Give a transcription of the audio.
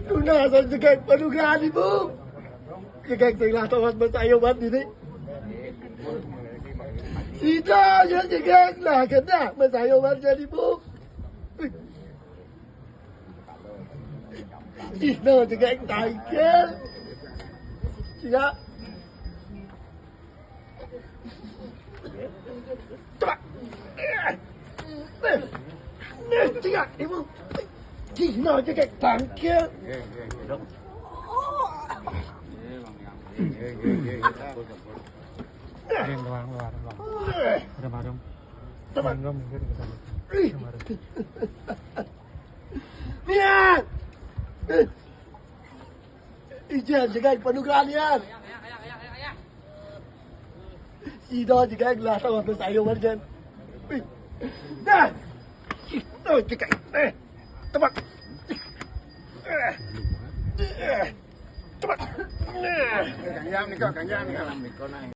Luna sa jagay panugaan ibu. Jagay sila tawad ba sa iyo man dini? Sida yan jagay lah kena masayo man jadi ibu. Sida jagay tangkel. Sida. Cepat. Sida ibu. Sida jagay tangkel. Nian! Ijan jagain panugaan yan. Sida jagain lah tawad na sa iyo man dyan. Nah! Sida jagain. Tepat! Tepat! Càng giam đi con càng giam đi con làm việc con này.